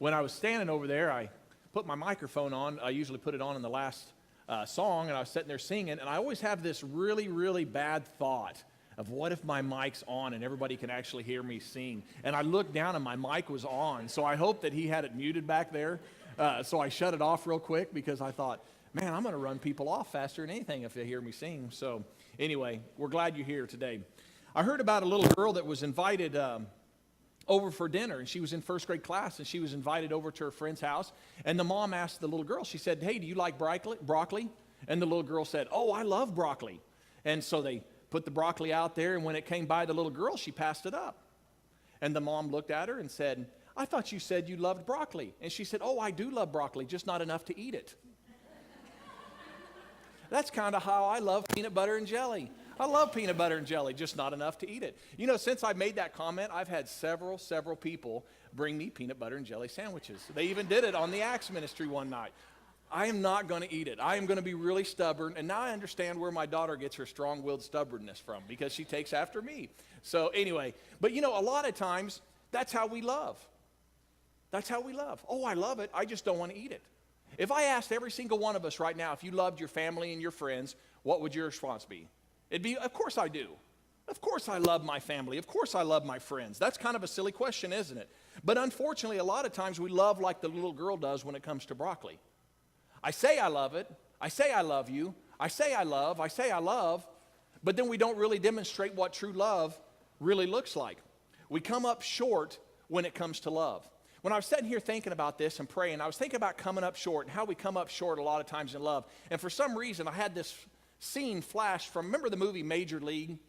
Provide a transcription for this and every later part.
when I was standing over there, I put my microphone on. I usually put it on in the last song, and I was sitting there singing, and I always have this really, really bad thought of what if my mic's on and everybody can actually hear me sing. And I looked down and my mic was on, so I hope that he had it muted back there. So I shut it off real quick because I thought, man, I'm going to run people off faster than anything if they hear me sing. So anyway, we're glad you're here today. I heard about a little girl that was invited over for dinner, and she was in first grade class, and she was invited over to her friend's house, and the mom asked the little girl, she said, hey, do you like broccoli? And the little girl said, oh, I love broccoli. And so they put the broccoli out there, and when it came by the little girl, she passed it up. And the mom looked at her and said, I thought you said you loved broccoli. And she said, oh, I do love broccoli, just not enough to eat it. That's kind of how I love peanut butter and jelly. I love peanut butter and jelly, just not enough to eat it. You know, since I made that comment, I've had several people bring me peanut butter and jelly sandwiches. They even did it on the Acts ministry one night. I am not going to eat it. I am going to be really stubborn. And now I understand where my daughter gets her strong-willed stubbornness from, because she takes after me. So anyway, but you know, a lot of times, that's how we love. That's how we love. Oh, I love it. I just don't want to eat it. If I asked every single one of us right now, if you loved your family and your friends, what would your response be? It'd be, of course I do. Of course I love my family. Of course I love my friends. That's kind of a silly question, isn't it? But unfortunately, a lot of times we love like the little girl does when it comes to broccoli. I say I love it. I say I love you. I say I love, but then we don't really demonstrate what true love really looks like. We come up short when it comes to love. When I was sitting here thinking about this and praying, I was thinking about coming up short and how we come up short a lot of times in love. And for some reason, I had this scene flash from, remember the movie Major League?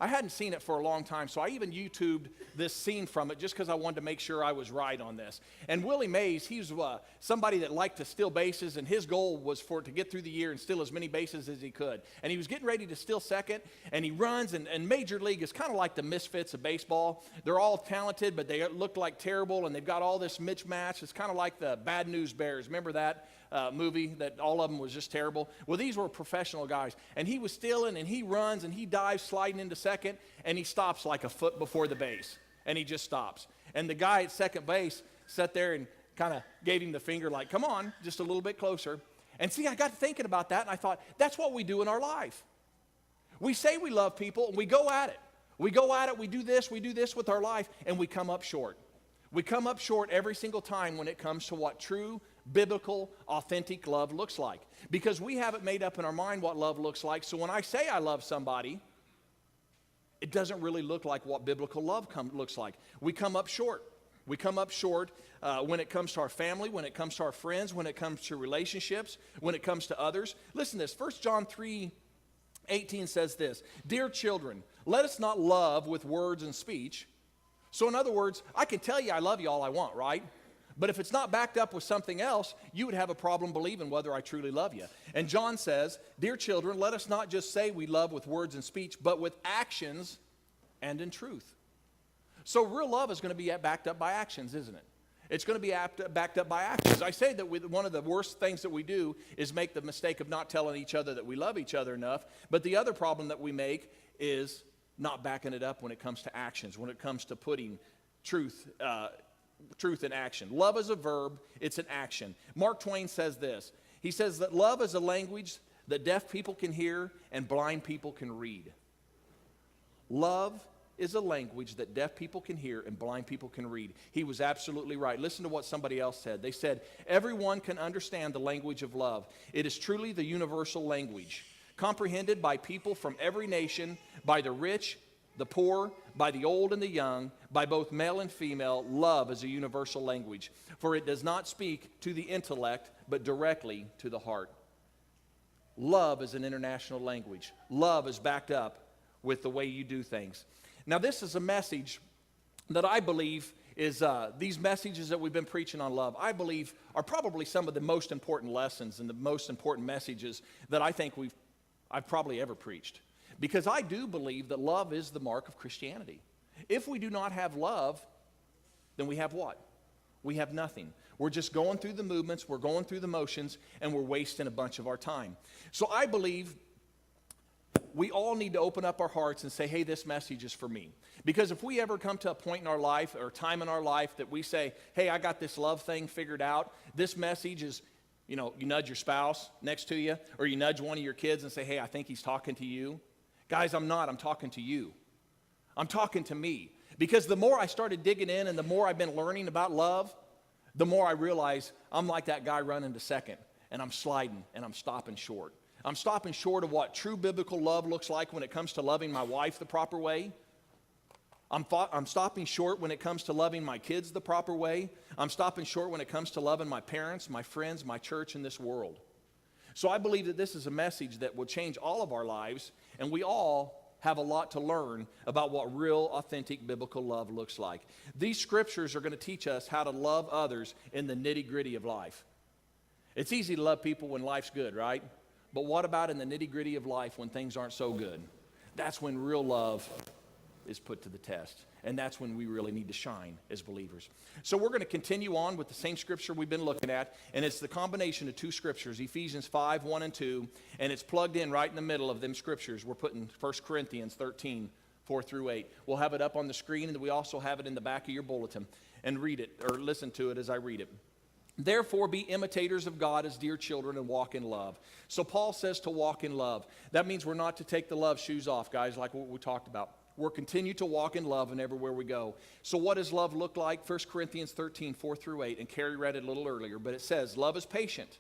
I hadn't seen it for a long time, so I even YouTubed this scene from it just because I wanted to make sure I was right on this. And Willie Mays, he's somebody that liked to steal bases, and his goal was to get through the year and steal as many bases as he could. And he was getting ready to steal second, and he runs, and Major League is kind of like the misfits of baseball. They're all talented, but they look like terrible, and they've got all this mismatch. It's kind of like the Bad News Bears. Remember that? Movie that all of them was just terrible. Well, these were professional guys, and he was stealing, and he runs, and he dives sliding into second, and he stops like a foot before the base, and he just stops. And the guy at second base sat there and kind of gave him the finger like, come on, just a little bit closer. And see, I got thinking about that, and I thought, that's what we do in our life. We say we love people, and we go at it. We do this with our life, and we come up short. We come up short every single time when it comes to what true, biblical, authentic love looks like. Because we haven't made up in our mind what love looks like. So when I say I love somebody, it doesn't really look like what biblical love looks like. We come up short. We come up short when it comes to our family, when it comes to our friends, when it comes to relationships, when it comes to others. Listen to this. 1 John 3:18 says this, Dear children, let us not love with words and speech. So in other words, I can tell you I love you all I want, right? But if it's not backed up with something else, you would have a problem believing whether I truly love you. And John says, Dear children, let us not just say we love with words and speech, but with actions and in truth. So real love is going to be backed up by actions, isn't it? It's going to be backed up by actions. I say that one of the worst things that we do is make the mistake of not telling each other that we love each other enough. But the other problem that we make is not backing it up when it comes to actions, when it comes to putting truth in action. Love is a verb, it's an action. Mark Twain says this. He says that love is a language that deaf people can hear and blind people can read. Love is a language that deaf people can hear and blind people can read. He was absolutely right. Listen to what somebody else said. They said, everyone can understand the language of love. It is truly the universal language, comprehended by people from every nation, by the rich, the poor, by the old and the young, by both male and female. Love is a universal language, for it does not speak to the intellect, but directly to the heart. Love is an international language. Love is backed up with the way you do things. Now, this is a message that I believe is, these messages that we've been preaching on love, I believe are probably some of the most important lessons and the most important messages that I think I've probably ever preached. Because I do believe that love is the mark of Christianity. If we do not have love, then we have what? We have nothing. We're just going through the movements, we're going through the motions, and we're wasting a bunch of our time. So I believe we all need to open up our hearts and say, hey, this message is for me. Because if we ever come to a point in our life or time in our life that we say, hey, I got this love thing figured out, this message is, you nudge your spouse next to you, or you nudge one of your kids and say, hey, I think he's talking to you. Guys, I'm talking to you. I'm talking to me. Because the more I started digging in and the more I've been learning about love, the more I realize I'm like that guy running to second, and I'm sliding and I'm stopping short. I'm stopping short of what true biblical love looks like when it comes to loving my wife the proper way. I'm stopping short when it comes to loving my kids the proper way. I'm stopping short when it comes to loving my parents, my friends, my church, and this world. So I believe that this is a message that will change all of our lives, and we all have a lot to learn about what real, authentic biblical love looks like. These scriptures are going to teach us how to love others in the nitty-gritty of life. It's easy to love people when life's good, right? But what about in the nitty-gritty of life when things aren't so good? That's when real love is put to the test. And that's when we really need to shine as believers. So we're going to continue on with the same scripture we've been looking at, and it's the combination of two scriptures, Ephesians 5, 1 and 2, and it's plugged in right in the middle of them scriptures. We're putting 1 Corinthians 13, 4 through 8. We'll have it up on the screen, and we also have it in the back of your bulletin. And read it, or listen to it as I read it. Therefore, be imitators of God as dear children and walk in love. So Paul says to walk in love. That means we're not to take the love shoes off, guys, like what we talked about. We're continue to walk in love and everywhere we go. So what does love look like? 1 Corinthians 13, 4 through 8. And Carrie read it a little earlier, but it says, love is patient.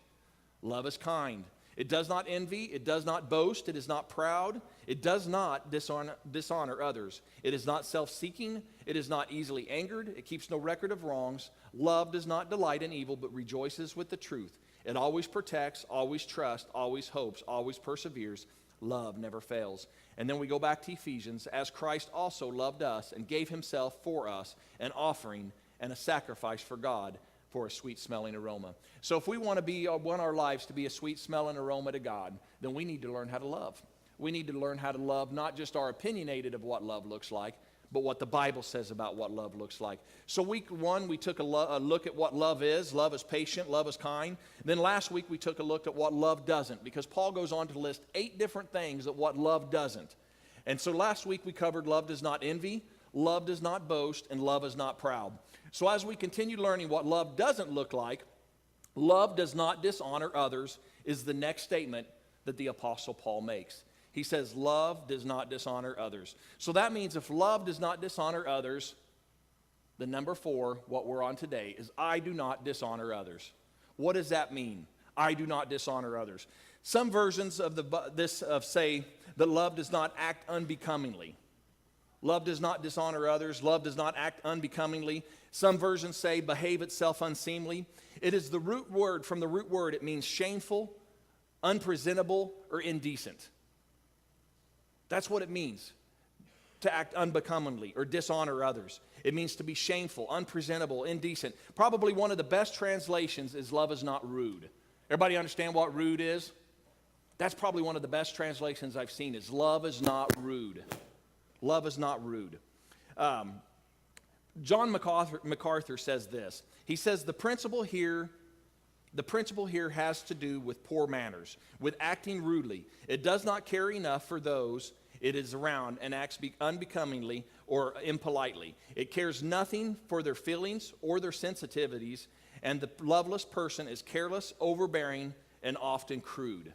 Love is kind. It does not envy. It does not boast. It is not proud. It does not dishonor others. It is not self-seeking. It is not easily angered. It keeps no record of wrongs. Love does not delight in evil, but rejoices with the truth. It always protects, always trusts, always hopes, always perseveres. Love never fails. And then we go back to Ephesians, as Christ also loved us and gave himself for us, an offering and a sacrifice for God for a sweet-smelling aroma. So if we want our lives to be a sweet-smelling aroma to God, then we need to learn how to love. We need to learn how to love, not just our opinionated of what love looks like, but what the Bible says about what love looks like. So week 1, we took a look at what love is. Love is patient, love is kind. Then last week, we took a look at what love doesn't, because Paul goes on to list 8 different things of what love doesn't. And so last week, we covered love does not envy, love does not boast, and love is not proud. So as we continue learning what love doesn't look like, love does not dishonor others is the next statement that the Apostle Paul makes. He says, love does not dishonor others. So that means if love does not dishonor others, the number 4, what we're on today, is I do not dishonor others. What does that mean? I do not dishonor others. Some versions of this say that love does not act unbecomingly. Love does not dishonor others. Love does not act unbecomingly. Some versions say behave itself unseemly. It is the root word. From the root word, it means shameful, unpresentable, or indecent. That's what it means to act unbecomingly or dishonor others. It means to be shameful, unpresentable, indecent. Probably one of the best translations is love is not rude. Everybody understand what rude is? That's probably one of the best translations I've seen is love is not rude. Love is not rude. John MacArthur says this. He says the principle here has to do with poor manners, with acting rudely. It does not care enough for those it is around and acts unbecomingly or impolitely. It cares nothing for their feelings or their sensitivities, and the loveless person is careless, overbearing, and often crude.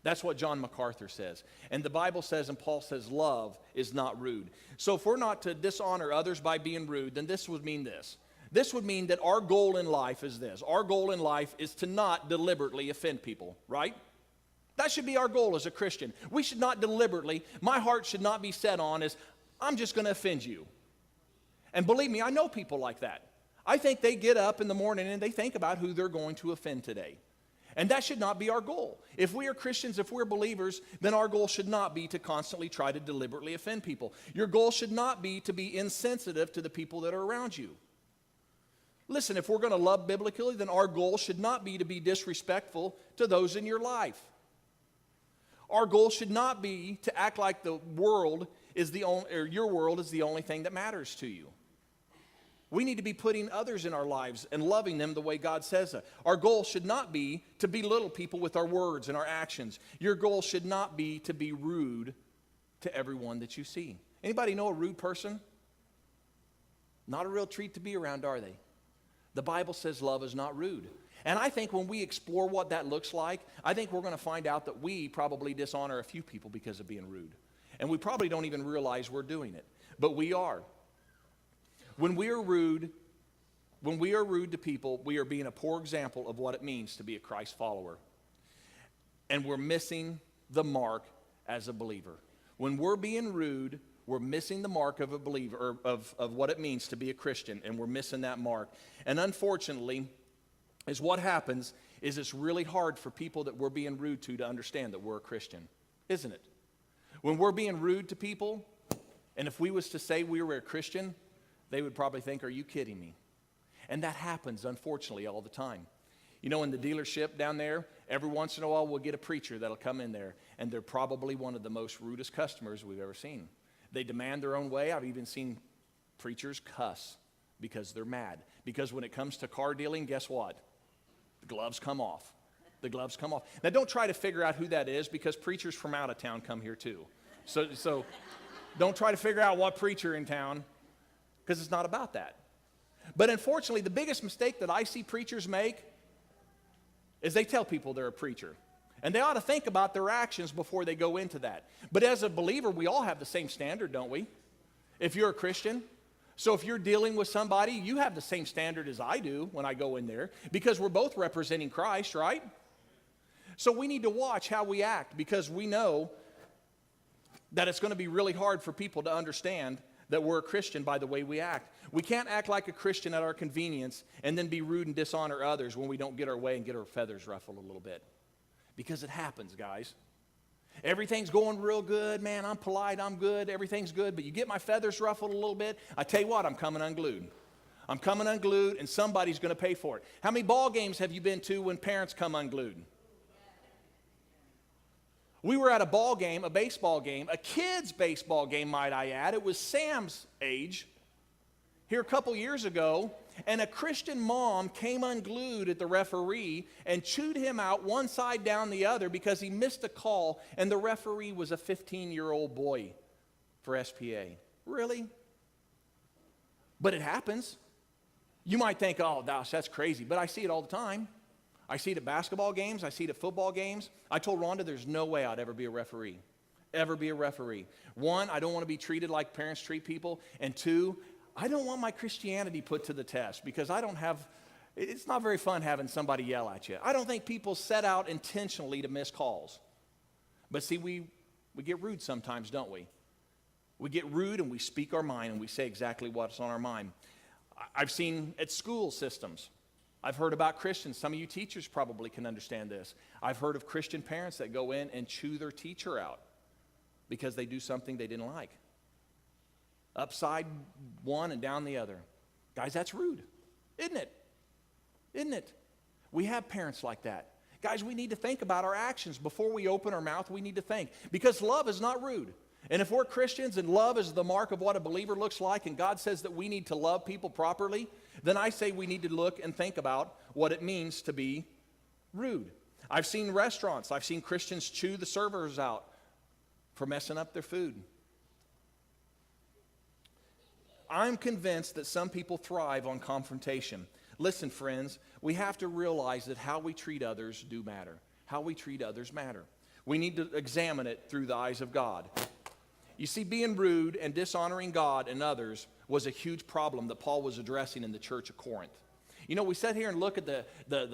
That's what John MacArthur says. And the Bible says, and Paul says, love is not rude. So if we're not to dishonor others by being rude, then this would mean this. This would mean that our goal in life is this. Our goal in life is to not deliberately offend people, right? That should be our goal as a Christian. We should not deliberately, my heart should not be set on as, I'm just going to offend you. And believe me, I know people like that. I think they get up in the morning and they think about who they're going to offend today. And that should not be our goal. If we are Christians, if we're believers, then our goal should not be to constantly try to deliberately offend people. Your goal should not be to be insensitive to the people that are around you. Listen, if we're going to love biblically, then our goal should not be to be disrespectful to those in your life. Our goal should not be to act like the world is the only, or your world is the only thing that matters to you. We need to be putting others in our lives and loving them the way God says it. Our goal should not be to belittle people with our words and our actions. Your goal should not be to be rude to everyone that you see. Anybody know a rude person? Not a real treat to be around, are they? The Bible says love is not rude. And I think when we explore what that looks like, I think we're going to find out that we probably dishonor a few people because of being rude. And we probably don't even realize we're doing it. But we are. When we are rude to people, we are being a poor example of what it means to be a Christ follower. And we're missing the mark as a believer. When we're being rude, we're missing the mark of a believer, or of what it means to be a Christian, and we're missing that mark. And unfortunately, is what happens is it's really hard for people that we're being rude to understand that we're a Christian, isn't it? When we're being rude to people, and if we was to say we were a Christian, they would probably think, are you kidding me? And that happens, unfortunately, all the time. You know, in the dealership down there, every once in a while we'll get a preacher that'll come in there, and they're probably one of the most rudest customers we've ever seen. They demand their own way. I've even seen preachers cuss because they're mad. Because when it comes to car dealing, guess what? The gloves come off. The gloves come off. Now, don't try to figure out who that is, because preachers from out of town come here too. So don't try to figure out what preacher in town, because it's not about that. But unfortunately, the biggest mistake that I see preachers make is they tell people they're a preacher. And they ought to think about their actions before they go into that. But as a believer, we all have the same standard, don't we? If you're a Christian. So if you're dealing with somebody, you have the same standard as I do when I go in there, because we're both representing Christ, right? So we need to watch how we act, because we know that it's going to be really hard for people to understand that we're a Christian by the way we act. We can't act like a Christian at our convenience and then be rude and dishonor others when we don't get our way and get our feathers ruffled a little bit. Because it happens, guys. Everything's going real good, man. I'm polite, I'm good, everything's good. But you get my feathers ruffled a little bit, I tell you what, I'm coming unglued. I'm coming unglued, and somebody's going to pay for it. How many ball games have you been to when parents come unglued? We were at a ball game, a baseball game, a kid's baseball game, might I add. It was Sam's age here a couple years ago, and a Christian mom came unglued at the referee and chewed him out one side down the other because he missed a call, and the referee was a 15-year-old boy for SPA. Really? But it happens. You might think, oh, gosh, that's crazy, but I see it all the time. I see it at basketball games. I see it at football games. I told Rhonda there's no way I'd ever be a referee. Ever be a referee. One, I don't want to be treated like parents treat people. And two, I don't want my Christianity put to the test, because it's not very fun having somebody yell at you. I don't think people set out intentionally to miss calls. But see, we get rude sometimes, don't we? We get rude and we speak our mind and we say exactly what's on our mind. I've seen at school systems. I've heard about Christians. Some of you teachers probably can understand this. I've heard of Christian parents that go in and chew their teacher out because they do something they didn't like. Upside one and down the other. Guys, that's rude, isn't it? Isn't it? We have parents like that. Guys, we need to think about our actions. Before we open our mouth, we need to think. Because love is not rude. And if we're Christians and love is the mark of what a believer looks like, and God says that we need to love people properly, then I say we need to look and think about what it means to be rude. I've seen restaurants, I've seen Christians chew the servers out for messing up their food. I'm convinced that some people thrive on confrontation. Listen, friends, we have to realize that how we treat others do matter. How we treat others matter. We need to examine it through the eyes of God. You see, being rude and dishonoring God and others was a huge problem that Paul was addressing in the church of Corinth. You know, we sit here and look at the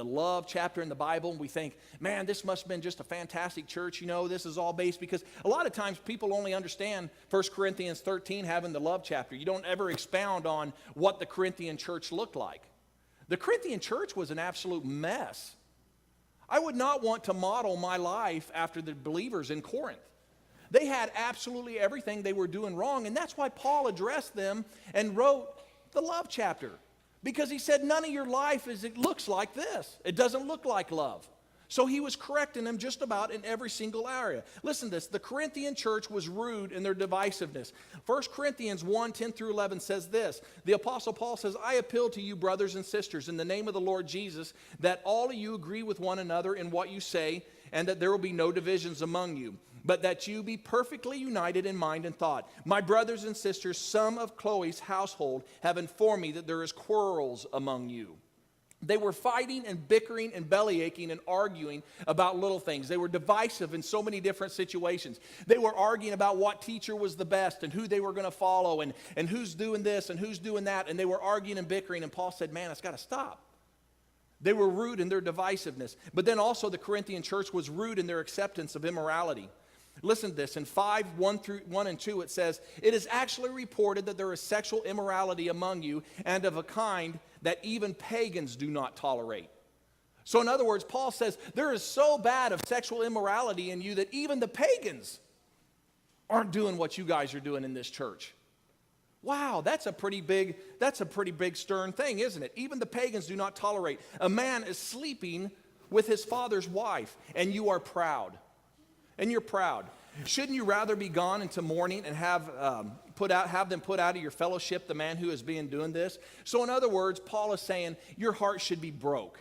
love chapter in the Bible, and we think, man, this must have been just a fantastic church. You know, this is all based, because a lot of times people only understand 1 Corinthians 13 having the love chapter. You don't ever expound on what the Corinthian church looked like. The Corinthian church was an absolute mess. I would not want to model my life after the believers in Corinth. They had absolutely everything they were doing wrong, and that's why Paul addressed them and wrote the love chapter. Because he said, none of your life it looks like this. It doesn't look like love. So he was correcting them just about in every single area. Listen to this. The Corinthian church was rude in their divisiveness. 1 Corinthians 1, 10 through 11 says this. The Apostle Paul says, I appeal to you, brothers and sisters, in the name of the Lord Jesus, that all of you agree with one another in what you say, and that there will be no divisions among you, but that you be perfectly united in mind and thought. My brothers and sisters, some of Chloe's household have informed me that there is quarrels among you. They were fighting and bickering and bellyaching and arguing about little things. They were divisive in so many different situations. They were arguing about what teacher was the best and who they were going to follow and who's doing this and who's doing that. And they were arguing and bickering. And Paul said, man, it's got to stop. They were rude in their divisiveness. But then also the Corinthian church was rude in their acceptance of immorality. Listen to this. In 5, 1 and 2, it says, it is actually reported that there is sexual immorality among you, and of a kind that even pagans do not tolerate. So in other words, Paul says, there is so bad of sexual immorality in you that even the pagans aren't doing what you guys are doing in this church. Wow, that's a pretty big stern thing, isn't it? Even the pagans do not tolerate. A man is sleeping with his father's wife, and you are proud. And you're proud. Shouldn't you rather be gone into mourning and have them put out of your fellowship the man who is being doing this? So in other words, Paul is saying your heart should be broke.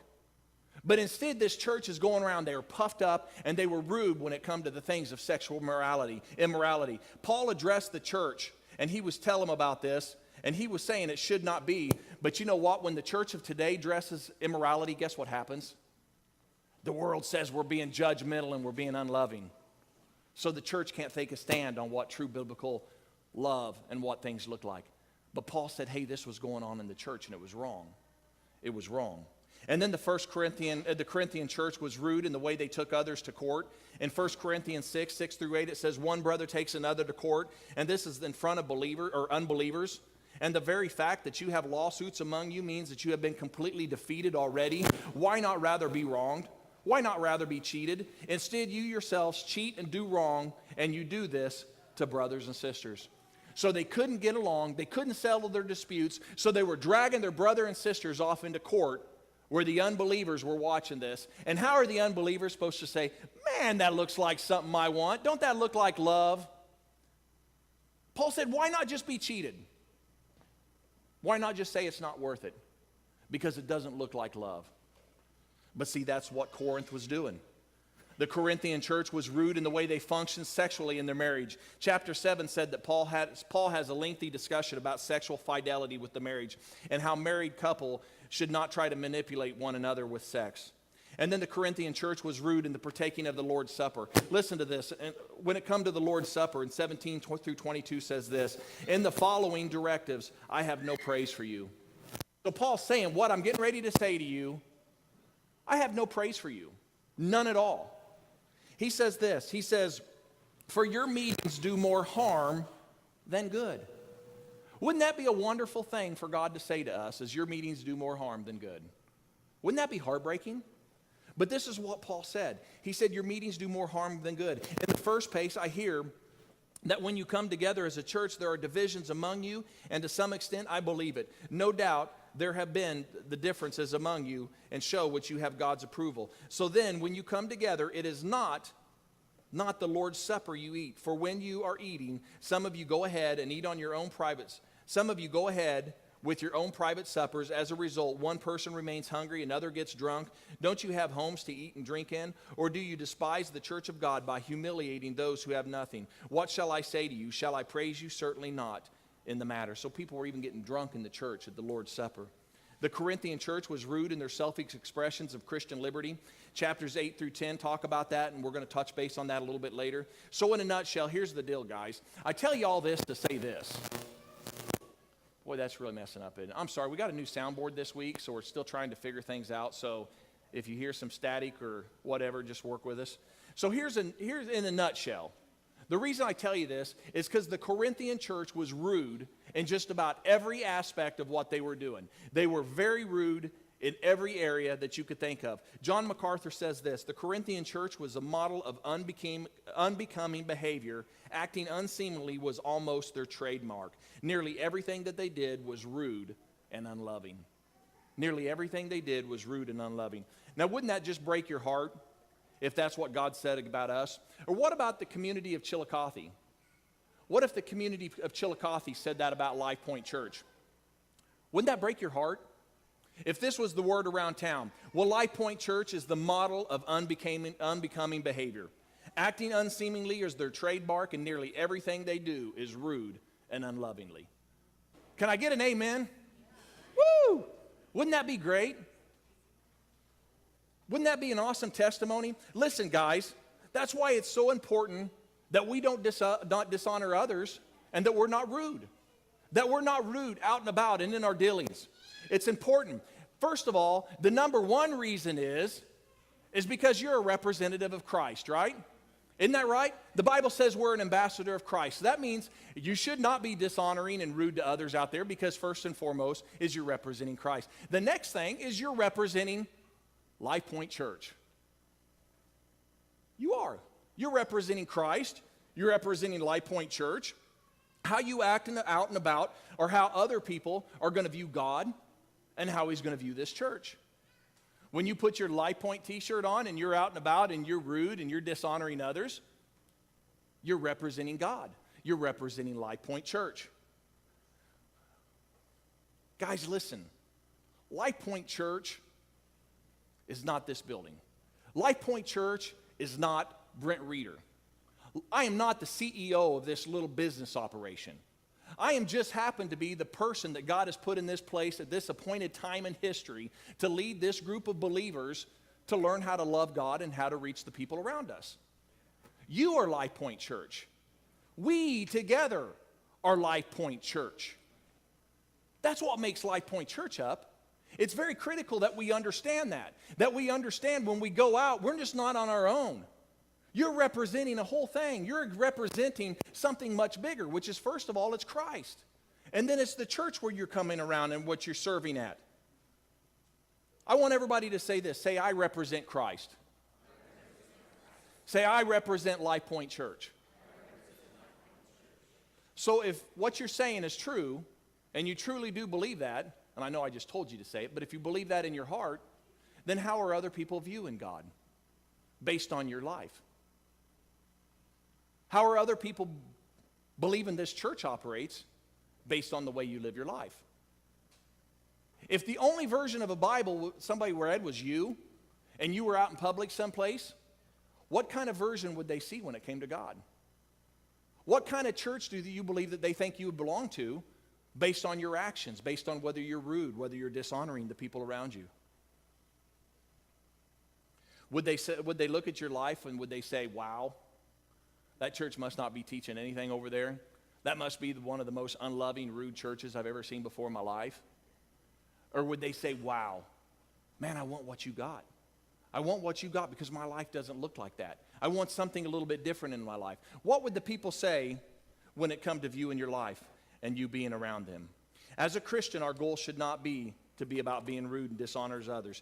But instead, this church is going around. They were puffed up and they were rude when it come to the things of sexual immorality. Paul addressed the church and he was telling them about this, and he was saying it should not be. But you know what? When the church of today dresses immorality, guess what happens? The world says we're being judgmental and we're being unloving. So the church can't take a stand on what true biblical love and what things look like. But Paul said, hey, this was going on in the church, and it was wrong. It was wrong. And then the Corinthian church was rude in the way they took others to court. In 1 Corinthians 6 through 8, it says, one brother takes another to court, and this is in front of unbelievers. And the very fact that you have lawsuits among you means that you have been completely defeated already. Why not rather be wronged? Why not rather be cheated? Instead, you yourselves cheat and do wrong, and you do this to brothers and sisters. So they couldn't get along. They couldn't settle their disputes. So they were dragging their brother and sisters off into court where the unbelievers were watching this. And how are the unbelievers supposed to say, man, that looks like something I want. Don't that look like love? Paul said, why not just be cheated? Why not just say it's not worth it? Because it doesn't look like love. But see, that's what Corinth was doing. The Corinthian church was rude in the way they functioned sexually in their marriage. Chapter 7 said that Paul has a lengthy discussion about sexual fidelity with the marriage and how married couple should not try to manipulate one another with sex. And then the Corinthian church was rude in the partaking of the Lord's Supper. Listen to this. When it comes to the Lord's Supper, in 17 through 22 says this, in the following directives, I have no praise for you. So Paul's saying, what I'm getting ready to say to you, I have no praise for you. None at all. He says this. He says, for your meetings do more harm than good. Wouldn't that be a wonderful thing for God to say to us, as your meetings do more harm than good? Wouldn't that be heartbreaking? But this is what Paul said. He said, your meetings do more harm than good. In the first place, I hear that when you come together as a church, there are divisions among you, and to some extent, I believe it. No doubt, there have been the differences among you and show which you have God's approval. So then, when you come together, it is not the Lord's Supper you eat. For when you are eating, some of you go ahead and eat on your own privates. Some of you go ahead with your own private suppers. As a result, one person remains hungry, another gets drunk. Don't you have homes to eat and drink in? Or do you despise the church of God by humiliating those who have nothing? What shall I say to you? Shall I praise you? Certainly not in the matter. So people were even getting drunk in the church at the Lord's Supper. The Corinthian church was rude in their selfish expressions of Christian liberty. Chapters 8 through 10 talk about that, and we're going to touch base on that a little bit later. So in a nutshell, here's the deal, guys. I tell you all this to say this. Boy, that's really messing up, isn't it? I'm sorry, we got a new soundboard this week, so we're still trying to figure things out. So if you hear some static or whatever, just work with us. So here's in a nutshell. The reason I tell you this is because the Corinthian church was rude in just about every aspect of what they were doing. They were very rude in every area that you could think of. John MacArthur says this, the Corinthian church was a model of unbecoming behavior. Acting unseemly was almost their trademark. Nearly everything that they did was rude and unloving. Nearly everything they did was rude and unloving. Now, wouldn't that just break your heart? if that's what God said about us? Or what about the community of Chillicothe? What if the community of Chillicothe said that about Life Point Church? Wouldn't that break your heart? If this was the word around town, well, Life Point Church is the model of unbecoming behavior. Acting unseemingly is their trademark, and nearly everything they do is rude and unlovingly. Can I get an amen? Woo! Wouldn't that be great? Wouldn't that be an awesome testimony? Listen, guys, that's why it's so important that we don't dishonor others and that we're not rude. That we're not rude out and about and in our dealings. It's important. First of all, the number one reason is because you're a representative of Christ, right? Isn't that right? The Bible says we're an ambassador of Christ. So that means you should not be dishonoring and rude to others out there, because first and foremost is you're representing Christ. The next thing is you're representing Life Point Church. You are. You're representing Christ. You're representing Life Point Church. How you act out and about, or how other people are going to view God and how he's going to view this church. When you put your Life Point t-shirt on and you're out and about and you're rude and you're dishonoring others, you're representing God. You're representing Life Point Church. Guys, listen. Life Point Church is not this building. Life Point Church is not Brent Reeder. I am not the CEO of this little business operation. I am just happen to be the person that God has put in this place at this appointed time in history to lead this group of believers to learn how to love God and how to reach the people around us. You are Life Point Church. We together are Life Point Church. That's what makes Life Point Church up. It's very critical that we understand that we understand when we go out, we're just not on our own. You're representing a whole thing. You're representing something much bigger, which is, first of all, it's Christ. And then it's the church where you're coming around and what you're serving at. I want everybody to say this. Say, I represent Christ. Say, I represent Life Point Church. So if what you're saying is true, and you truly do believe that, and I know I just told you to say it, but if you believe that in your heart, then how are other people viewing God based on your life? How are other people believing this church operates based on the way you live your life? If the only version of a Bible somebody read was you, and you were out in public someplace, what kind of version would they see when it came to God? What kind of church do you believe that they think you would belong to based on your actions, based on whether you're rude, whether you're dishonoring the people around you? Would they look at your life and would they say, wow, that church must not be teaching anything over there? That must be one of the most unloving, rude churches I've ever seen before in my life? Or would they say, wow, man, I want what you got. I want what you got because my life doesn't look like that. I want something a little bit different in my life. What would the people say when it comes to viewing your life and you being around them? As a Christian, our goal should not be to be about being rude and dishonors others.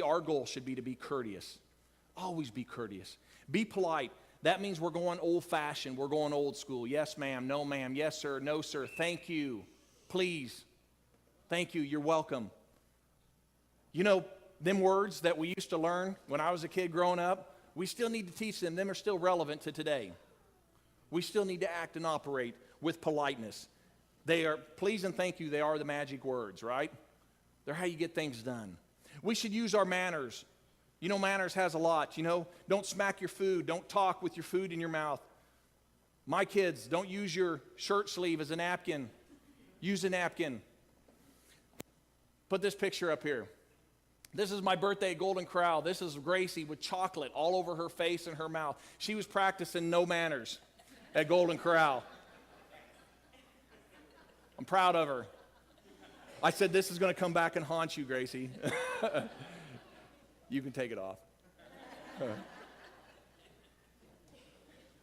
Our goal should be to be courteous. Always be courteous. Be polite. That means we're going old-fashioned. We're going old school. Yes, ma'am. No, ma'am. Yes, sir. No, sir. Thank you. Please. Thank you. You're welcome. You know, them words that we used to learn when I was a kid growing up, we still need to teach them. Them are still relevant to today. We still need to act and operate with politeness. They are, please and thank you, they are the magic words, right? They're how you get things done. We should use our manners. You know, manners has a lot. You know, don't smack your food. Don't talk with your food in your mouth. My kids, don't use your shirt sleeve as a napkin. Use a napkin. Put this picture up here. This is my birthday at Golden Corral. This is Gracie with chocolate all over her face and her mouth. She was practicing no manners at Golden Corral. I'm proud of her. I said, this is going to come back and haunt you, Gracie. You can take it off.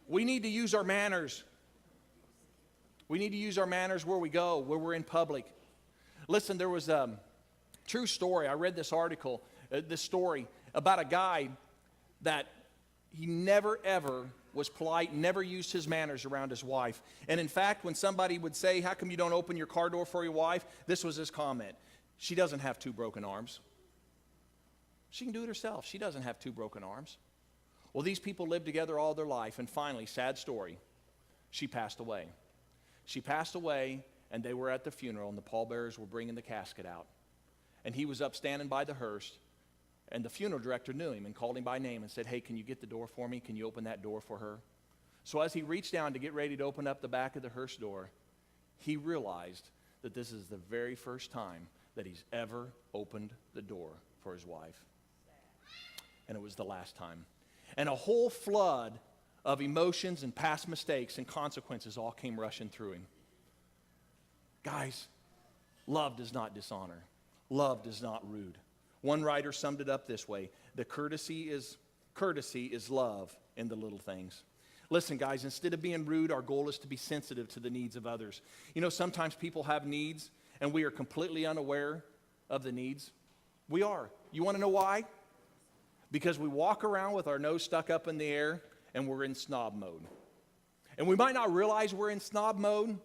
We need to use our manners. We need to use our manners where we go, where we're in public. Listen, there was a true story. I read this article, this story about a guy that he never, ever was polite, never used his manners around his wife. And in fact, when somebody would say, how come you don't open your car door for your wife? This was his comment. She doesn't have two broken arms. She can do it herself. She doesn't have two broken arms. Well, these people lived together all their life, and finally, sad story, she passed away. She passed away, and they were at the funeral, and the pallbearers were bringing the casket out. And he was up standing by the hearse, and the funeral director knew him and called him by name and said, hey, can you get the door for me? Can you open that door for her? So as he reached down to get ready to open up the back of the hearse door, he realized that this is the very first time that he's ever opened the door for his wife. And it was the last time. And a whole flood of emotions and past mistakes and consequences all came rushing through him. Guys, love does not dishonor. Love does not rude. One writer summed it up this way: the courtesy is love in the little things. Listen, guys, instead of being rude, our goal is to be sensitive to the needs of others. You know, sometimes people have needs, and we are completely unaware of the needs. We are. You want to know why? Because we walk around with our nose stuck up in the air, and we're in snob mode. And we might not realize we're in snob mode,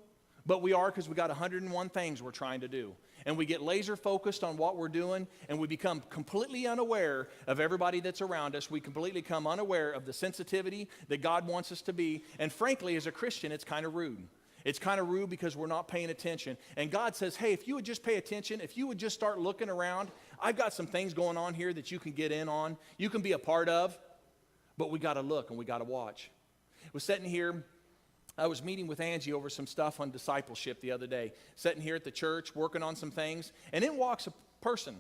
but we are, because we got 101 things we're trying to do. And we get laser focused on what we're doing, and we become completely unaware of everybody that's around us. We completely become unaware of the sensitivity that God wants us to be. And frankly, as a Christian, it's kind of rude. It's kind of rude because we're not paying attention. And God says, hey, if you would just pay attention, if you would just start looking around, I've got some things going on here that you can get in on, you can be a part of, but we got to look and we got to watch. I was sitting here, I was meeting with Angie over some stuff on discipleship the other day, sitting here at the church, working on some things, and in walks a person.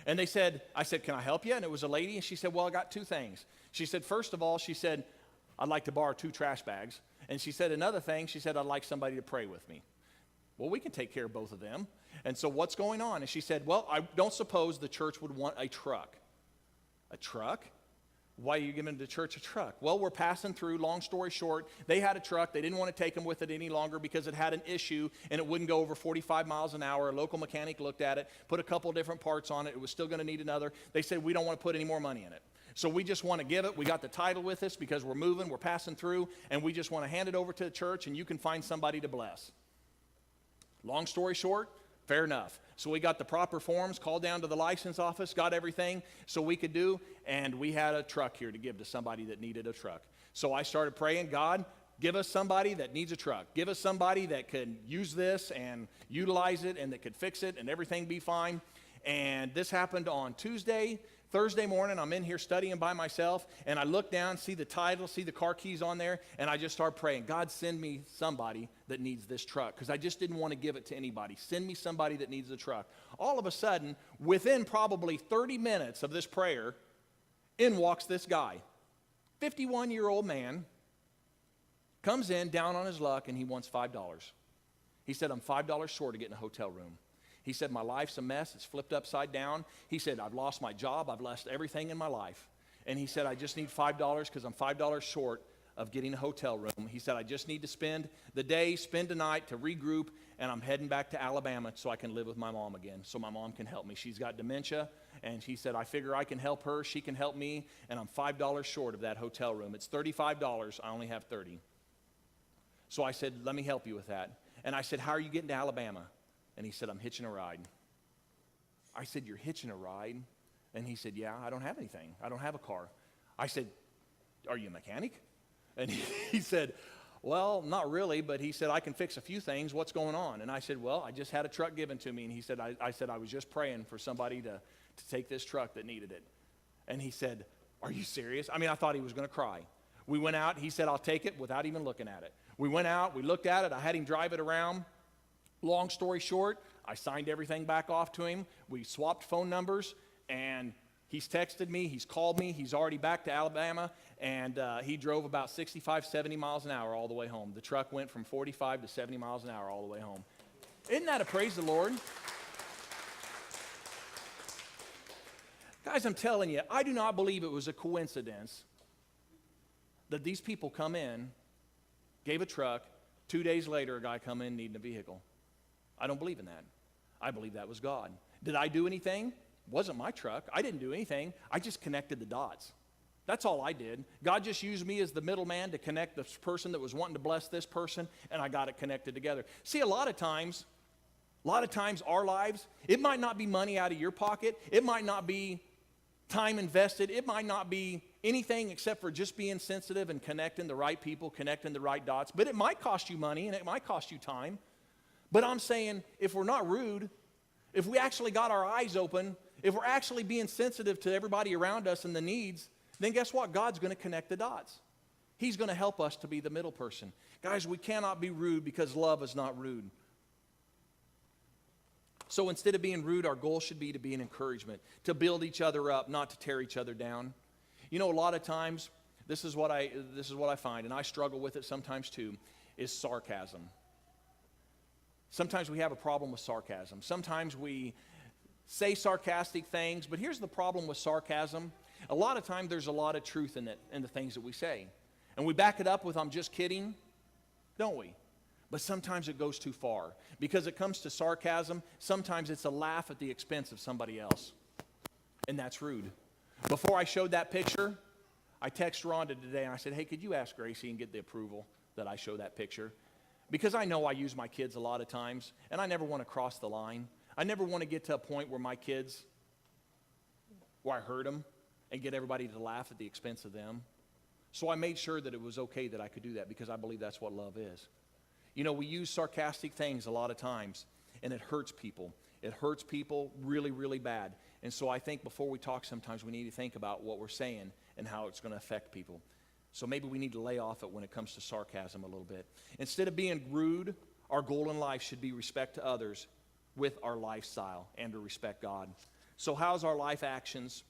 And I said, can I help you? And it was a lady, and she said, well, I got two things. She said, first of all, she said, I'd like to borrow 2 trash bags. And she said another thing, she said, I'd like somebody to pray with me. Well, we can take care of both of them. And so what's going on? And she said, well, I don't suppose the church would want a truck. A truck? Why are you giving the church a truck? Well, we're passing through, long story short, they had a truck. They didn't want to take them with it any longer because it had an issue and it wouldn't go over 45 miles an hour. A local mechanic looked at it, put a couple of different parts on it. It was still going to need another. They said, we don't want to put any more money in it. So we just want to give it. We got the title with us because we're moving, we're passing through, and we just want to hand it over to the church and you can find somebody to bless. Long story short, fair enough. So we got the proper forms, called down to the license office, got everything so we could do, and we had a truck here to give to somebody that needed a truck. So I started praying, God, give us somebody that needs a truck. Give us somebody that can use this and utilize it and that could fix it and everything be fine. And this happened on Tuesday. Thursday morning, I'm in here studying by myself, and I look down, see the title, see the car keys on there, and I just start praying, God, send me somebody that needs this truck, because I just didn't want to give it to anybody. Send me somebody that needs the truck. All of a sudden, within probably 30 minutes of this prayer, in walks this guy, 51-year-old man, comes in, down on his luck, and he wants $5. He said, I'm $5 short of getting a hotel room. He said, my life's a mess. It's flipped upside down. He said, I've lost my job. I've lost everything in my life. And he said, I just need $5 because I'm $5 short of getting a hotel room. He said, I just need to spend the day, spend the night to regroup, and I'm heading back to Alabama so I can live with my mom again, so my mom can help me. She's got dementia, and he said, I figure I can help her, she can help me, and I'm $5 short of that hotel room. It's $35. I only have $30. So I said, let me help you with that. And I said, how are you getting to Alabama? And he said, I'm hitching a ride. I said, you're hitching a ride? And he said, yeah, I don't have anything. I don't have a car. I said, are you a mechanic? And he said, well, not really, but he said, I can fix a few things. What's going on? And I said, well, I just had a truck given to me. And he said, I said, I was just praying for somebody to take this truck that needed it. And he said, are you serious? I mean, I thought he was going to cry. We went out. He said, I'll take it without even looking at it. We went out. We looked at it. I had him drive it around. Long story short, I signed everything back off to him. We swapped phone numbers, and he's texted me. He's called me. He's already back to Alabama, and he drove about 65, 70 miles an hour all the way home. The truck went from 45 to 70 miles an hour all the way home. Isn't that a praise the Lord? Guys, I'm telling you, I do not believe it was a coincidence that these people come in, gave a truck, 2 days later, a guy come in needing a vehicle. I don't believe in that. I believe that was God. Did I do anything? It wasn't my truck. I didn't do anything. I just connected the dots. That's all I did. God just used me as the middleman to connect this person that was wanting to bless this person, and I got it connected together. See, a lot of times our lives, it might not be money out of your pocket. It might not be time invested. It might not be anything except for just being sensitive and connecting the right people, connecting the right dots. But it might cost you money and it might cost you time. But I'm saying if we're not rude, if we actually got our eyes open, if we're actually being sensitive to everybody around us and the needs, then guess what? God's going to connect the dots. He's going to help us to be the middle person. Guys, we cannot be rude because love is not rude. So instead of being rude, our goal should be to be an encouragement, to build each other up, not to tear each other down. You know, a lot of times, this is what I find, and I struggle with it sometimes too, is sarcasm. Sometimes we have a problem with sarcasm. Sometimes we say sarcastic things, but here's the problem with sarcasm. A lot of times there's a lot of truth in it, in the things that we say. And we back it up with, I'm just kidding, don't we? But sometimes it goes too far. Because it comes to sarcasm, sometimes it's a laugh at the expense of somebody else. And that's rude. Before I showed that picture, I texted Rhonda today and I said, hey, could you ask Gracie and get the approval that I show that picture? Because I know I use my kids a lot of times, and I never want to cross the line. I never want to get to a point where my kids, where I hurt them and get everybody to laugh at the expense of them. So I made sure that it was okay that I could do that because I believe that's what love is. You know, we use sarcastic things a lot of times, and it hurts people. It hurts people really, really bad. And so I think before we talk, sometimes we need to think about what we're saying and how it's going to affect people. So maybe we need to lay off it when it comes to sarcasm a little bit. Instead of being rude, our goal in life should be respect to others with our lifestyle and to respect God. So how's our life actions?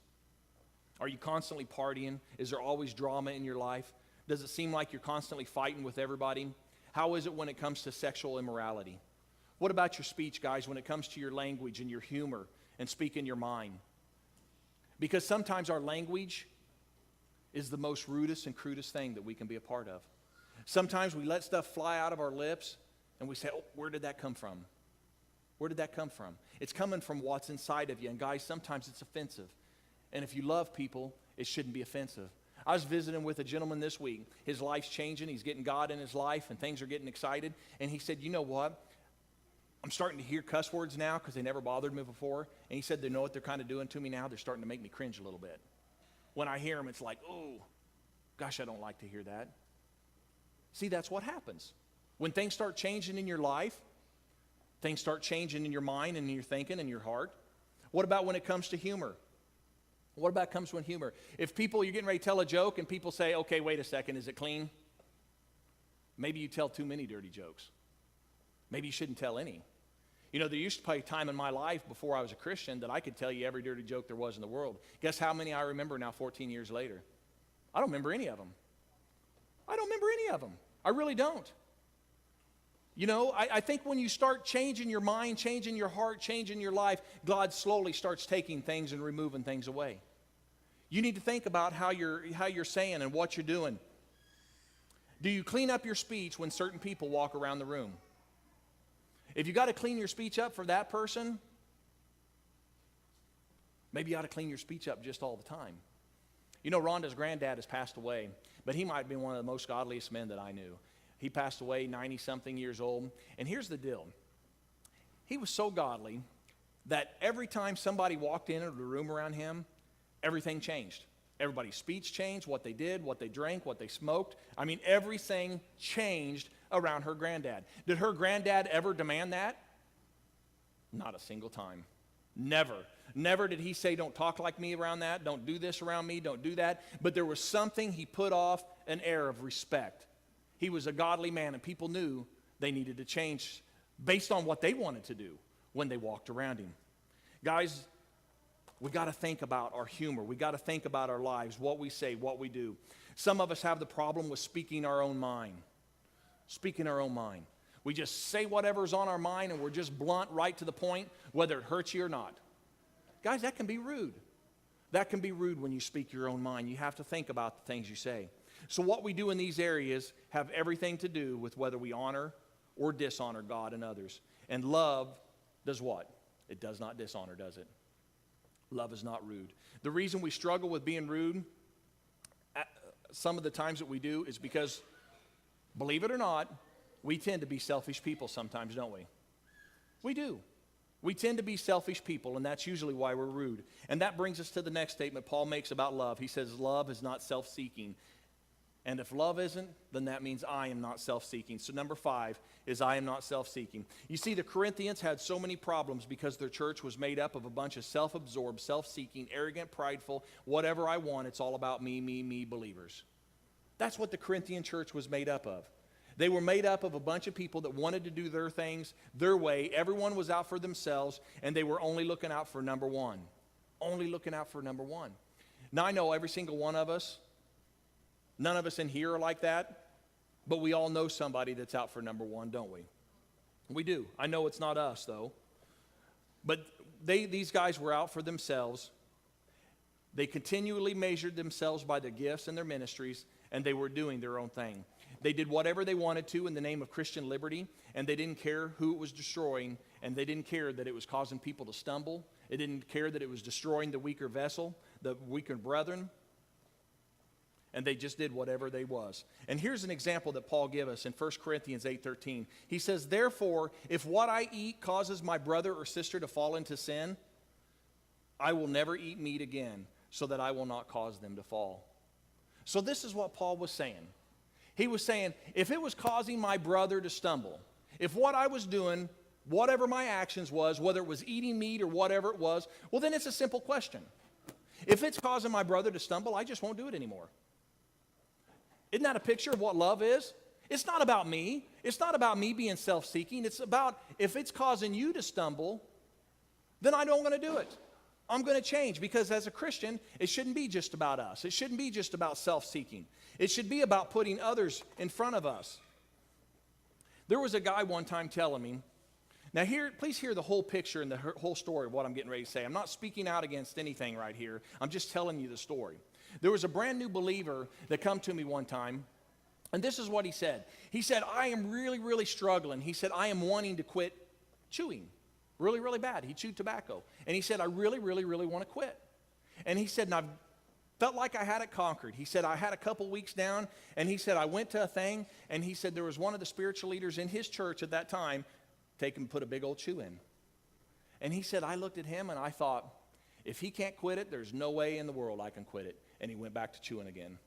Are you constantly partying? Is there always drama in your life? Does it seem like you're constantly fighting with everybody? How is it when it comes to sexual immorality? What about your speech, guys, when it comes to your language and your humor and speaking your mind? Because sometimes our language is the most rudest and crudest thing that we can be a part of. Sometimes we let stuff fly out of our lips and we say, oh, where did that come from? Where did that come from? It's coming from what's inside of you. And guys, sometimes it's offensive. And if you love people, it shouldn't be offensive. I was visiting with a gentleman this week. His life's changing. He's getting God in his life and things are getting excited. And he said, you know what? I'm starting to hear cuss words now because they never bothered me before. And he said, they know what they're kind of doing to me now? They're starting to make me cringe a little bit. When I hear them, it's like, oh, gosh, I don't like to hear that. See, that's what happens. When things start changing in your life, things start changing in your mind and in your thinking and your heart. What about when it comes to humor? What about comes when humor? If people, you're getting ready to tell a joke and people say, okay, wait a second, is it clean? Maybe you tell too many dirty jokes. Maybe you shouldn't tell any. You know, there used to be a time in my life before I was a Christian that I could tell you every dirty joke there was in the world. Guess how many I remember now 14 years later? I don't remember any of them. I don't remember any of them. I really don't. You know, I think when you start changing your mind, changing your heart, changing your life, God slowly starts taking things and removing things away. You need to think about how you're saying and what you're doing. Do you clean up your speech when certain people walk around the room? If you got to clean your speech up for that person, maybe you ought to clean your speech up just all the time. You know, Rhonda's granddad has passed away, but he might be one of the most godliest men that I knew. He passed away 90-something years old. And here's the deal. He was so godly that every time somebody walked into the room around him, everything changed. Everybody's speech changed, what they did, what they drank, what they smoked. I mean, everything changed around her granddad. Did her granddad ever demand that? Not a single time. Never. Never did he say, don't talk like me around that, don't do this around me, don't do that. But there was something he put off, an air of respect. He was a godly man, and people knew they needed to change based on what they wanted to do when they walked around him. Guys, we got to think about our humor. We got to think about our lives, what we say, what we do. Some of us have the problem with speaking our own mind. Speaking our own mind. We just say whatever's on our mind, and we're just blunt, right to the point, whether it hurts you or not. Guys, that can be rude. That can be rude when you speak your own mind. You have to think about the things you say. So what we do in these areas have everything to do with whether we honor or dishonor God and others. And love does what? It does not dishonor, does it? Love is not rude. The reason we struggle with being rude, some of the times that we do, is because, believe it or not, we tend to be selfish people sometimes, don't we? We do. We tend to be selfish people, and that's usually why we're rude. And that brings us to the next statement Paul makes about love. He says, love is not self-seeking. And if love isn't, then that means I am not self-seeking. So number 5 is I am not self-seeking. You see, the Corinthians had so many problems because their church was made up of a bunch of self-absorbed, self-seeking, arrogant, prideful, whatever I want, it's all about me, me, me believers. That's what the Corinthian church was made up of. They were made up of a bunch of people that wanted to do their things their way. Everyone was out for themselves, and they were only looking out for number one. Only looking out for number one. Now, I know every single one of us, none of us in here are like that, but we all know somebody that's out for number one, don't we? We do. I know it's not us, though. But these guys were out for themselves. They continually measured themselves by their gifts and their ministries, and they were doing their own thing. They did whatever they wanted to in the name of Christian liberty, and they didn't care who it was destroying, and they didn't care that it was causing people to stumble. They didn't care that it was destroying the weaker vessel, the weaker brethren, and they just did whatever they was. And here's an example that Paul gives us in 1 Corinthians 8:13. He says, therefore, if what I eat causes my brother or sister to fall into sin, I will never eat meat again, so that I will not cause them to fall. So this is what Paul was saying. He was saying, if it was causing my brother to stumble, if what I was doing, whatever my actions was, whether it was eating meat or whatever it was, well, then it's a simple question. If it's causing my brother to stumble, I just won't do it anymore. Isn't that a picture of what love is? It's not about me. It's not about me being self-seeking. It's about if it's causing you to stumble, then I don't want to do it. I'm going to change, because as a Christian, it shouldn't be just about us. It shouldn't be just about self-seeking. It should be about putting others in front of us. There was a guy one time telling me, now here, please hear the whole picture and the whole story of what I'm getting ready to say. I'm not speaking out against anything right here. I'm just telling you the story. There was a brand new believer that come to me one time, and this is what he said. He said, I am really, really struggling. He said, I am wanting to quit chewing. Really, really bad. He chewed tobacco. And he said, I really, really, really want to quit. And he said, and I've felt like I had it conquered. He said, I had a couple weeks down, and he said, I went to a thing, and he said there was one of the spiritual leaders in his church at that time, take him and put a big old chew in. And he said, I looked at him, and I thought, if he can't quit it, there's no way in the world I can quit it. And he went back to chewing again.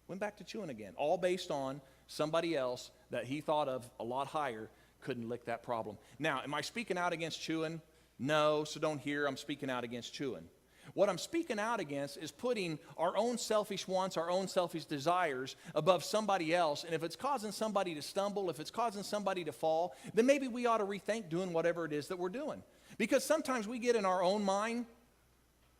Went back to chewing again, all based on somebody else that he thought of a lot higher couldn't lick that problem. Now, am I speaking out against chewing? No, so don't hear I'm speaking out against chewing. What I'm speaking out against is putting our own selfish wants, our own selfish desires above somebody else. And if it's causing somebody to stumble, if it's causing somebody to fall, then maybe we ought to rethink doing whatever it is that we're doing. Because sometimes we get in our own mind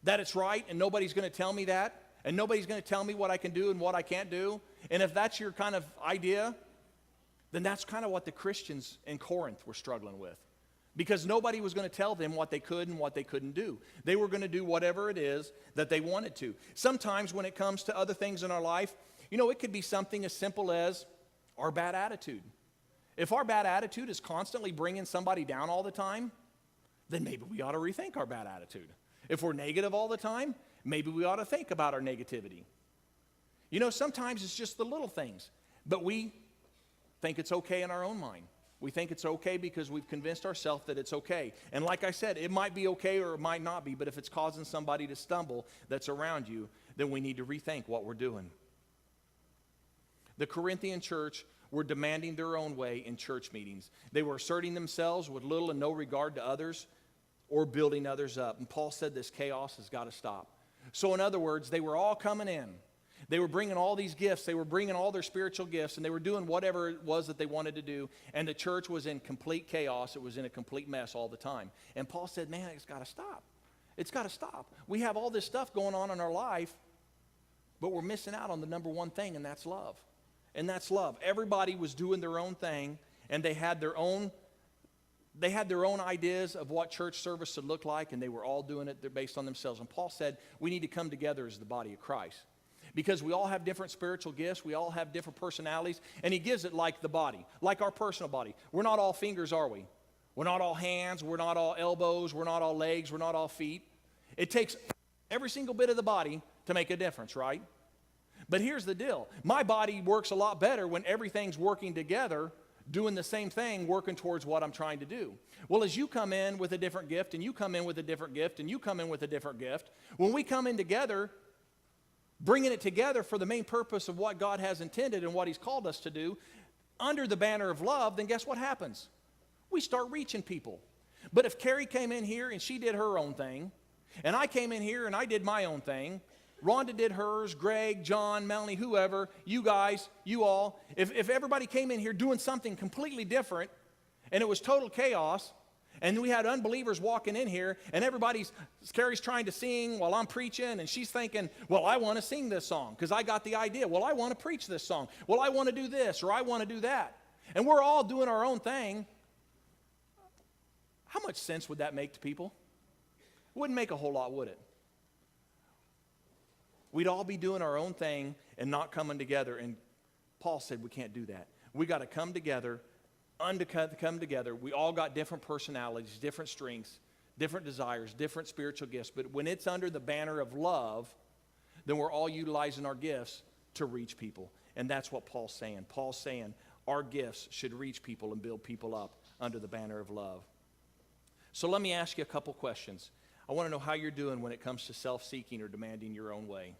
that it's right, and nobody's going to tell me that, and nobody's going to tell me what I can do and what I can't do. And if that's your kind of idea, then that's kind of what the Christians in Corinth were struggling with. Because nobody was going to tell them what they could and what they couldn't do. They were going to do whatever it is that they wanted to. Sometimes when it comes to other things in our life, it could be something as simple as our bad attitude. If our bad attitude is constantly bringing somebody down all the time, then maybe we ought to rethink our bad attitude. If we're negative all the time, maybe we ought to think about our negativity. Sometimes it's just the little things, but we think it's okay in our own mind. We think it's okay because we've convinced ourselves that it's okay. And like I said, it might be okay or it might not be, but if it's causing somebody to stumble that's around you, then we need to rethink what we're doing. The Corinthian church were demanding their own way in church meetings. They were asserting themselves with little and no regard to others or building others up. And Paul said this chaos has got to stop. So in other words, they were all coming in. They were bringing all these gifts. They were bringing all their spiritual gifts, and they were doing whatever it was that they wanted to do. And the church was in complete chaos. It was in a complete mess all the time. And Paul said, man, it's got to stop. It's got to stop. We have all this stuff going on in our life, but we're missing out on the number one thing, and that's love. And that's love. Everybody was doing their own thing, and they had their own ideas of what church service should look like, and they were all doing it based on themselves. And Paul said, we need to come together as the body of Christ. Because we all have different spiritual gifts. We all have different personalities. And he gives it like the body, like our personal body. We're not all fingers, are we? We're not all hands. We're not all elbows. We're not all legs. We're not all feet. It takes every single bit of the body to make a difference, right? But here's the deal. My body works a lot better when everything's working together doing the same thing, working towards what I'm trying to do. Well, as you come in with a different gift, and you come in with a different gift, and you come in with a different gift, when we come in together, bringing it together for the main purpose of what God has intended and what He's called us to do, under the banner of love, then guess what happens? We start reaching people. But if Carrie came in here and she did her own thing, and I came in here and I did my own thing, Rhonda did hers, Greg, John, Melanie, whoever, you guys, you all, if everybody came in here doing something completely different, and it was total chaos, and we had unbelievers walking in here, and Carrie's trying to sing while I'm preaching, and she's thinking, well, I want to sing this song, because I got the idea. Well, I want to preach this song. Well, I want to do this, or I want to do that. And we're all doing our own thing. How much sense would that make to people? It wouldn't make a whole lot, would it? We'd all be doing our own thing and not coming together. And Paul said we can't do that. We got to come together, come together. We all got different personalities, different strengths, different desires, different spiritual gifts. But when it's under the banner of love, then we're all utilizing our gifts to reach people. And that's what Paul's saying. Paul's saying our gifts should reach people and build people up under the banner of love. So let me ask you a couple questions. I want to know how you're doing when it comes to self-seeking or demanding your own way.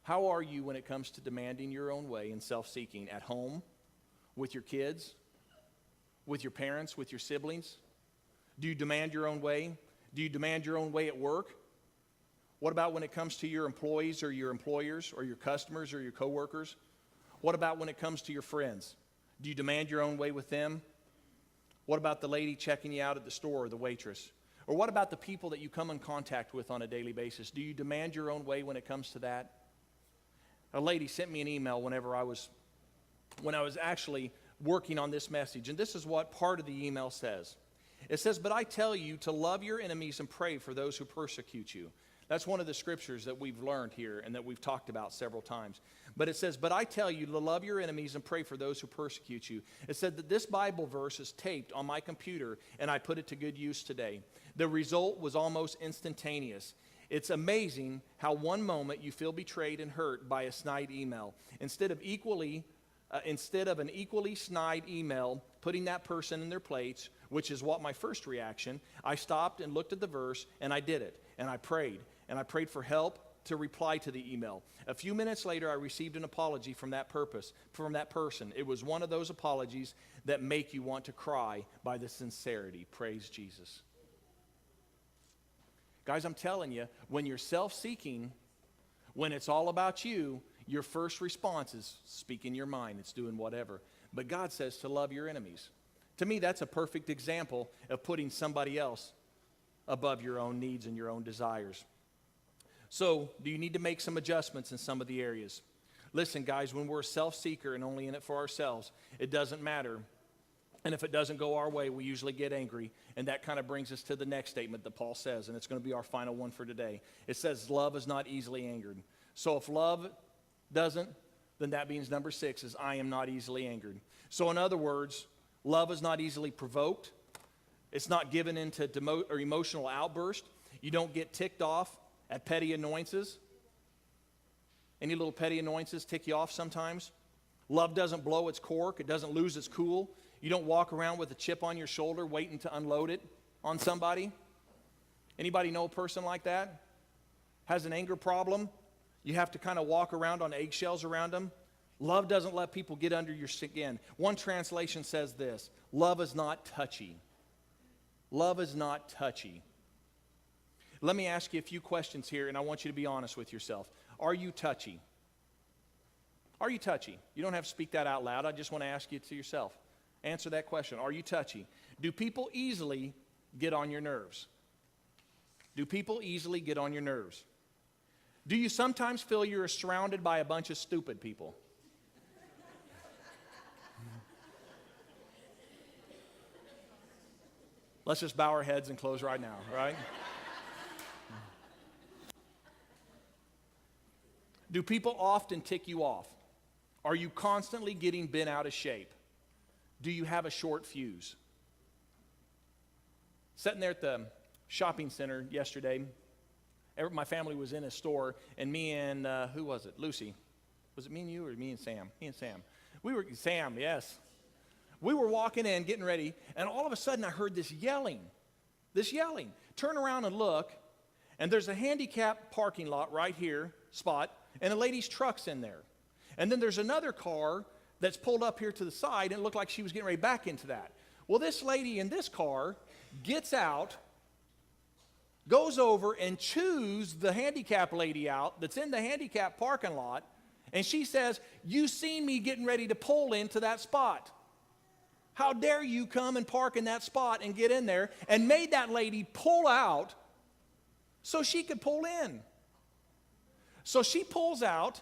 How are you when it comes to demanding your own way and self-seeking at home, with your kids, with your parents, with your siblings? Do you demand your own way? Do you demand your own way at work? What about when it comes to your employees or your employers or your customers or your coworkers? What about when it comes to your friends? Do you demand your own way with them? What about the lady checking you out at the store or the waitress? Or what about the people that you come in contact with on a daily basis? Do you demand your own way when it comes to that? A lady sent me an email when I was actually working on this message, and this is what part of the email says. It says, "But I tell you to love your enemies and pray for those who persecute you." That's one of the scriptures that we've learned here and that we've talked about several times. But it says, "But I tell you to love your enemies and pray for those who persecute you." It said that this Bible verse is taped on my computer, and I put it to good use today. The result was almost instantaneous. It's amazing how one moment you feel betrayed and hurt by a snide email. Instead of an equally snide email, putting that person in their place, which is what my first reaction, I stopped and looked at the verse, and I did it. And I prayed. And I prayed for help to reply to the email. A few minutes later, I received an apology from that person. It was one of those apologies that make you want to cry by the sincerity. Praise Jesus. Guys, I'm telling you, when you're self-seeking, when it's all about you, your first response is speaking your mind. It's doing whatever. But God says to love your enemies. To me, that's a perfect example of putting somebody else above your own needs and your own desires. So, do you need to make some adjustments in some of the areas? Listen, guys, when we're a self-seeker and only in it for ourselves, it doesn't matter. And if it doesn't go our way, we usually get angry. And that kind of brings us to the next statement that Paul says, and it's going to be our final one for today. It says, love is not easily angered. So if love doesn't, then that means number 6 is I am not easily angered. So in other words, love is not easily provoked. It's not given into emotional outburst. You don't get ticked off at petty annoyances. Any little petty annoyances tick you off sometimes? Love doesn't blow its cork. It doesn't lose its cool. You don't walk around with a chip on your shoulder waiting to unload it on somebody. Anybody know a person like that? Has an anger problem? You have to kind of walk around on eggshells around them. Love doesn't let people get under your skin. One translation says this: love is not touchy. Love is not touchy. Let me ask you a few questions here, and I want you to be honest with yourself. Are you touchy? Are you touchy? You don't have to speak that out loud. I just want to ask you to yourself. Answer that question. Are you touchy? Do people easily get on your nerves? Do people easily get on your nerves? Do you sometimes feel you're surrounded by a bunch of stupid people? Let's just bow our heads and close right now, right? Do people often tick you off? Are you constantly getting bent out of shape? Do you have a short fuse? Sitting there at the shopping center yesterday, my family was in a store, and me and, who was it? Lucy. Was it me and you or me and Sam? Me and Sam. Sam, yes. We were walking in, getting ready, and all of a sudden I heard this yelling. Turn around and look, and there's a handicap parking lot right here, spot, and a lady's truck's in there. And then there's another car that's pulled up here to the side, and it looked like she was getting ready back into that. Well, this lady in this car gets out, goes over and chews the handicap lady out that's in the handicap parking lot, and she says, "You seen me getting ready to pull into that spot. How dare you come and park in that spot and get in there," and made that lady pull out so she could pull in. So she pulls out,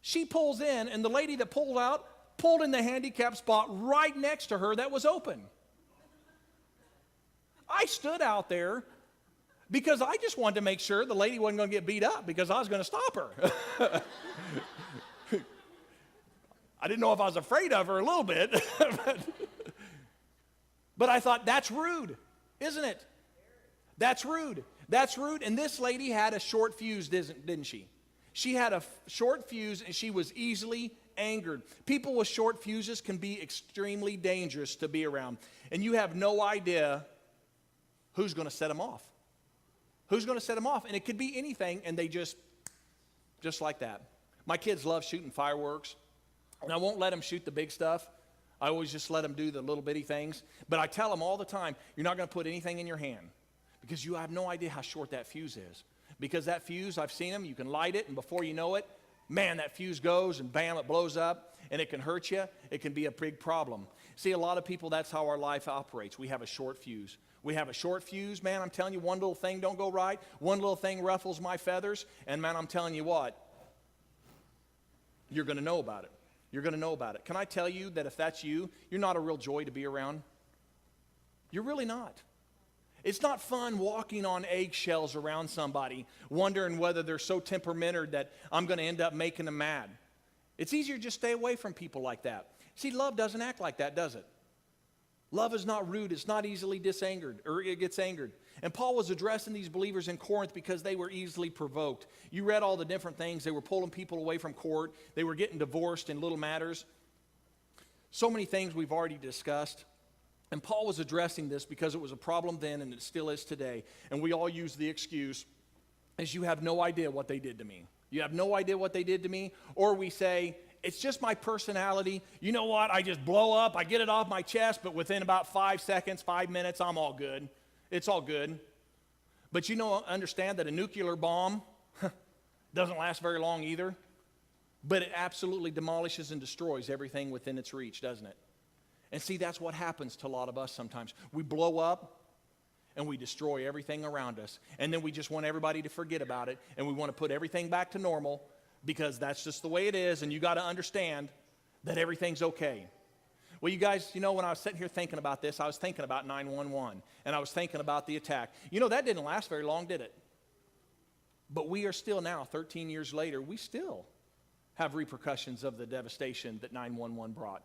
she pulls in, and the lady that pulled out pulled in the handicap spot right next to her that was open. I stood out there because I just wanted to make sure the lady wasn't going to get beat up because I was going to stop her. I didn't know if I was afraid of her a little bit. But I thought, that's rude, isn't it? That's rude. That's rude. And this lady had a short fuse, didn't she? She had a short fuse, and she was easily angered. People with short fuses can be extremely dangerous to be around. And you have no idea who's going to set them off. Who's going to set them off? And it could be anything, and they just like that. My kids love shooting fireworks, and I won't let them shoot the big stuff. I always just let them do the little bitty things. But I tell them all the time, you're not going to put anything in your hand because you have no idea how short that fuse is. Because that fuse, I've seen them, you can light it, and before you know it, man, that fuse goes, and bam, it blows up, and it can hurt you. It can be a big problem. See, a lot of people, that's how our life operates. We have a short fuse. We have a short fuse, man, I'm telling you, one little thing don't go right, one little thing ruffles my feathers, and man, I'm telling you what, you're going to know about it. You're going to know about it. Can I tell you that if that's you, you're not a real joy to be around? You're really not. It's not fun walking on eggshells around somebody, wondering whether they're so temperamented that I'm going to end up making them mad. It's easier to just stay away from people like that. See, love doesn't act like that, does it? Love is not rude. It's not easily disangered, or it gets angered. And Paul was addressing these believers in Corinth because they were easily provoked. You read all the different things. They were pulling people away from court. They were getting divorced in little matters. So many things we've already discussed. And Paul was addressing this because it was a problem then and it still is today. And we all use the excuse as you have no idea what they did to me. You have no idea what they did to me. Or we say, it's just my personality. You know what? I just blow up. I get it off my chest, but within about 5 seconds, 5 minutes, I'm all good. It's all good. But you know, understand that a nuclear bomb doesn't last very long either. But it absolutely demolishes and destroys everything within its reach, doesn't it? And see, that's what happens to a lot of us sometimes. We blow up and we destroy everything around us. And then we just want everybody to forget about it. And we want to put everything back to normal because that's just the way it is. And you got to understand that everything's okay. Well, you guys, you know, when I was sitting here thinking about this, I was thinking about 911. And I was thinking about the attack. You know, that didn't last very long, did it? But we are still now, 13 years later, we still have repercussions of the devastation that 911 brought.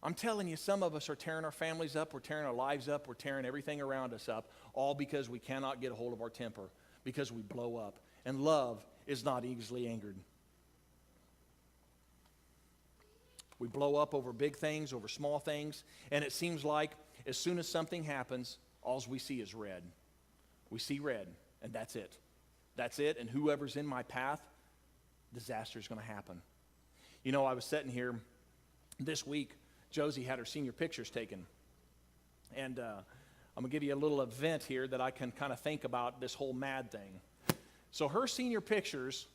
I'm telling you, some of us are tearing our families up, we're tearing our lives up, we're tearing everything around us up, all because we cannot get a hold of our temper, because we blow up. And love is not easily angered. We blow up over big things, over small things, and it seems like as soon as something happens, all we see is red. We see red, and that's it. That's it, and whoever's in my path, disaster is going to happen. You know, I was sitting here this week. Josie had her senior pictures taken. And I'm going to give you a little event here that I can kind of think about this whole mad thing. So her senior pictures,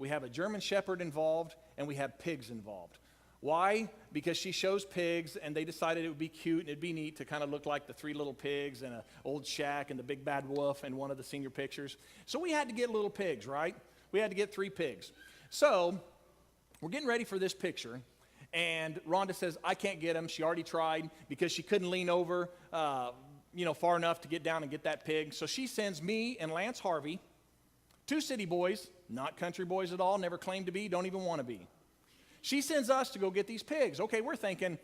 we have a German Shepherd involved, and we have pigs involved. Why? Because she shows pigs, and they decided it would be cute and it'd be neat to kind of look like the 3 little pigs and an old shack and the big bad wolf in one of the senior pictures. So we had to get little pigs, right? We had to get 3 pigs. So we're getting ready for this picture. And Rhonda says, I can't get him. She already tried because she couldn't lean over, far enough to get down and get that pig. So she sends me and Lance Harvey, 2 city boys, not country boys at all, never claimed to be, don't even want to be. She sends us to go get these pigs. Okay, we're thinking,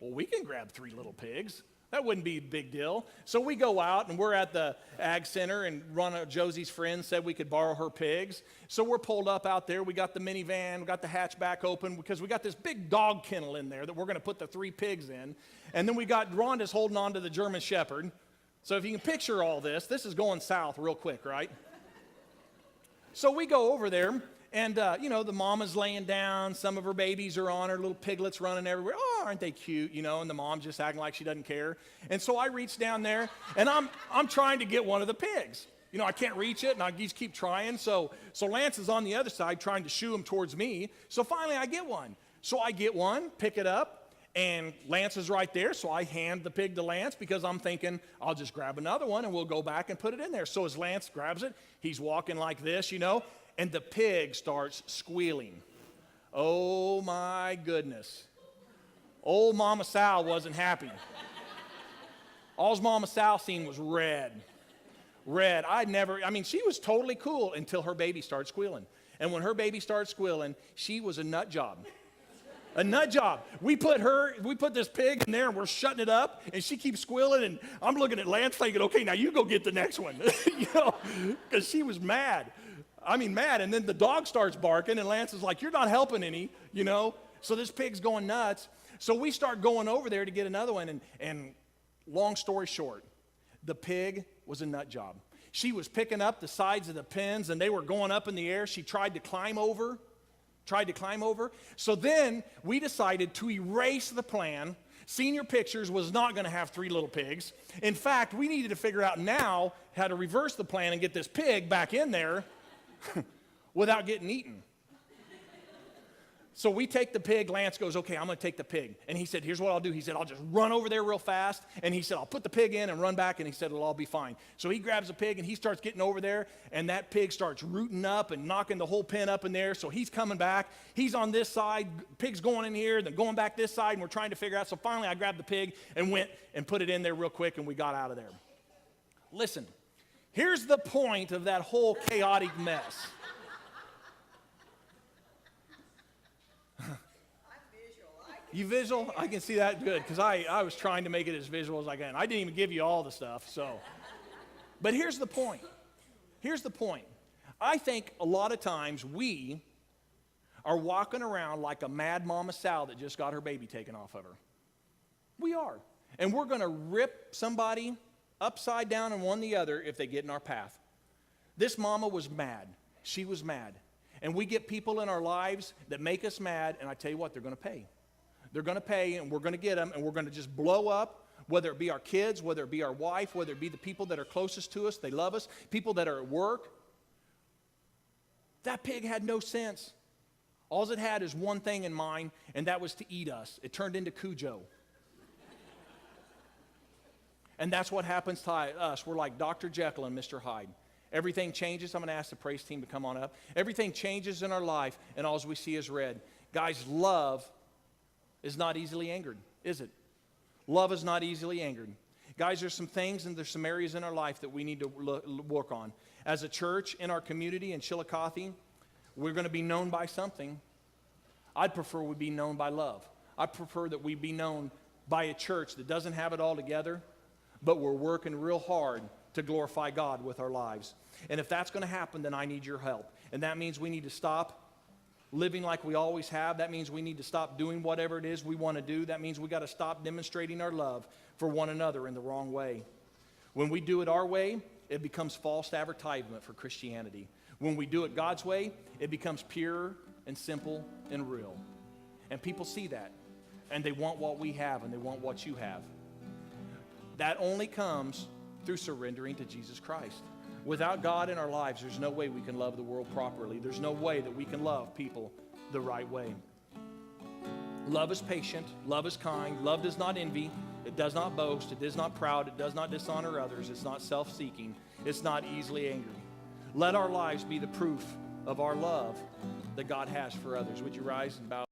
well, we can grab 3 little pigs. That wouldn't be a big deal. So we go out, and we're at the ag center, and Josie's friend said we could borrow her pigs. So we're pulled up out there. We got the minivan. We got the hatchback open because we got this big dog kennel in there that we're going to put the 3 pigs in. And then we got Rhonda's holding on to the German Shepherd. So if you can picture all this is going south real quick, right? So we go over there. And, the mama's laying down. Some of her babies are on her, little piglets running everywhere. Oh, aren't they cute, and the mom's just acting like she doesn't care. And so I reach down there, and I'm trying to get one of the pigs. I can't reach it, and I just keep trying. So Lance is on the other side trying to shoo him towards me. So finally I get one. So I get one, pick it up, and Lance is right there. So I hand the pig to Lance because I'm thinking I'll just grab another one, and we'll go back and put it in there. So as Lance grabs it, he's walking like this, and the pig starts squealing. Oh my goodness. Old Mama Sal wasn't happy. All Mama Sal seen was red. Red. She was totally cool until her baby started squealing. And when her baby started squealing, she was a nut job. A nut job. We put this pig in there, and we're shutting it up, and she keeps squealing, and I'm looking at Lance thinking, okay, now you go get the next one. Because she was mad. Mad. And then the dog starts barking, and Lance is like, you're not helping any, So this pig's going nuts. So we start going over there to get another one, and long story short, the pig was a nut job. She was picking up the sides of the pens, and they were going up in the air. She tried to climb over. So then we decided to erase the plan. Senior Pictures was not going to have 3 little pigs. In fact, we needed to figure out now how to reverse the plan and get this pig back in there without getting eaten. So we take the pig. Lance goes, okay, I'm going to take the pig. And he said, here's what I'll do. He said, I'll just run over there real fast. And he said, I'll put the pig in and run back. And he said, it'll all be fine. So he grabs the pig, and he starts getting over there. And that pig starts rooting up and knocking the whole pen up in there. So he's coming back. He's on this side. Pig's going in here, then going back this side. And we're trying to figure out. So finally I grabbed the pig and went and put it in there real quick, and we got out of there. Listen, here's the point of that whole chaotic mess. You visual? I can see that good, because I was trying to make it as visual as I can. I didn't even give you all the stuff, so. But here's the point. I think a lot of times we are walking around like a mad Mama Sal that just got her baby taken off of her. We are. And we're going to rip somebody upside down and one the other if they get in our path. This mama was mad. She was mad. And we get people in our lives that make us mad, and I tell you what, they're going to pay. They're going to pay, and we're going to get them, and we're going to just blow up, whether it be our kids, whether it be our wife, whether it be the people that are closest to us, they love us, people that are at work. That pig had no sense. All it had is one thing in mind, and that was to eat us. It turned into Cujo. And that's what happens to us. We're like Dr. Jekyll and Mr. Hyde. Everything changes. I'm going to ask the praise team to come on up. Everything changes in our life, and all we see is red. Guys, love is not easily angered, is it? Love is not easily angered. Guys, there's some things and there's some areas in our life that we need to work on. As a church in our community in Chillicothe, we're going to be known by something. I'd prefer we be known by love. I prefer that we be known by a church that doesn't have it all together, but we're working real hard to glorify God with our lives. And if that's going to happen, then I need your help. And that means we need to stop living like we always have. That means we need to stop doing whatever it is we want to do. That means we got to stop demonstrating our love for one another in the wrong way. When we do it our way, it becomes false advertisement for Christianity. When we do it God's way, it becomes pure and simple and real. And people see that, and they want what we have, and they want what you have. That only comes through surrendering to Jesus Christ. Without God in our lives, there's no way we can love the world properly. There's no way that we can love people the right way. Love is patient. Love is kind. Love does not envy. It does not boast. It is not proud. It does not dishonor others. It's not self-seeking. It's not easily angry. Let our lives be the proof of our love that God has for others. Would you rise and bow?